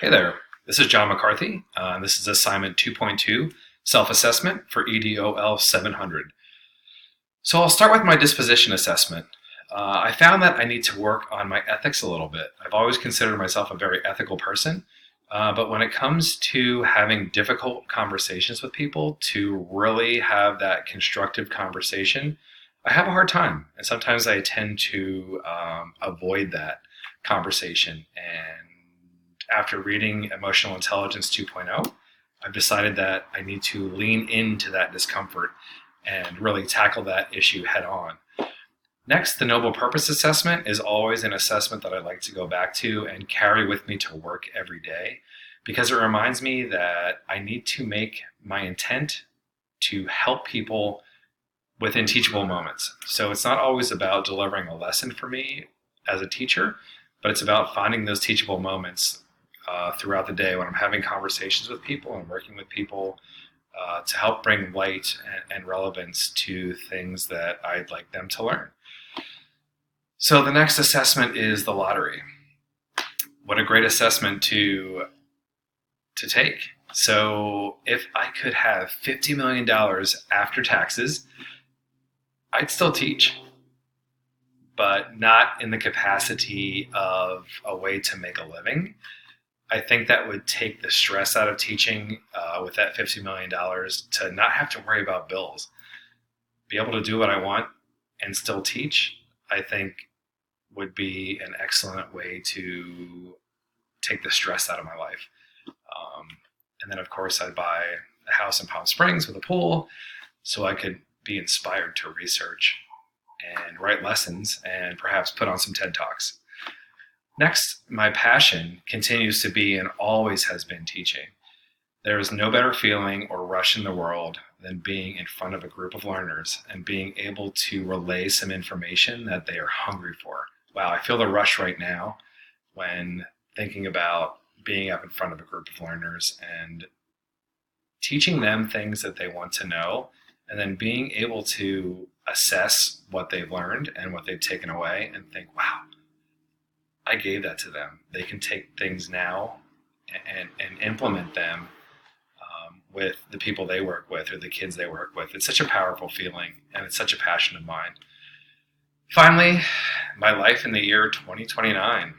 Hey there, this is John McCarthy. This is assignment 2.2, self-assessment for EDOL 700. So I'll start with my disposition assessment. I found that I need to work on my ethics a little bit. I've always considered myself a very ethical person, but when it comes to having difficult conversations with people, to really have that constructive conversation, I have a hard time. And sometimes I tend to avoid that conversation. And after reading Emotional Intelligence 2.0, I've decided that I need to lean into that discomfort and really tackle that issue head on. Next, the Noble Purpose Assessment is always an assessment that I like to go back to and carry with me to work every day because it reminds me that I need to make my intent to help people within teachable moments. So it's not always about delivering a lesson for me as a teacher, but it's about finding those teachable moments throughout the day when I'm having conversations with people and working with people to help bring light and relevance to things that I'd like them to learn. So the next assessment is the lottery. What a great assessment to take. So if I could have $50 million after taxes, I'd still teach, but not in the capacity of a way to make a living. I think that would take the stress out of teaching with that $50 million to not have to worry about bills. Be able to do what I want and still teach, I think would be an excellent way to take the stress out of my life. And then, of course, I'd buy a house in Palm Springs with a pool so I could be inspired to research and write lessons and perhaps put on some TED Talks. Next, my passion continues to be and always has been teaching. There is no better feeling or rush in the world than being in front of a group of learners and being able to relay some information that they are hungry for. Wow, I feel the rush right now when thinking about being up in front of a group of learners and teaching them things that they want to know, and then being able to assess what they've learned and what they've taken away and think, wow, I gave that to them. They can take things now and implement them with the people they work with or the kids they work with. It's such a powerful feeling, and it's such a passion of mine. Finally, my life in the year 2029.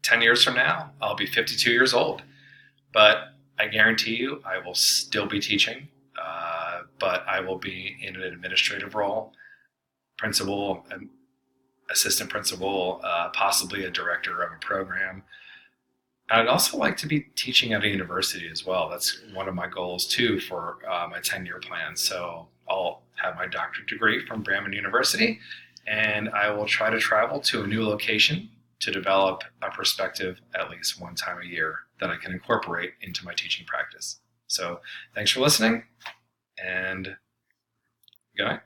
10 years from now, I'll be 52 years old. But I guarantee you I will still be teaching, but I will be in an administrative role, principal, assistant principal, possibly a director of a program. I'd also like to be teaching at a university as well. That's one of my goals too for my 10-year plan. So I'll have my doctorate degree from Bremen University, and I will try to travel to a new location to develop a perspective at least one time a year that I can incorporate into my teaching practice. So thanks for listening, and good night.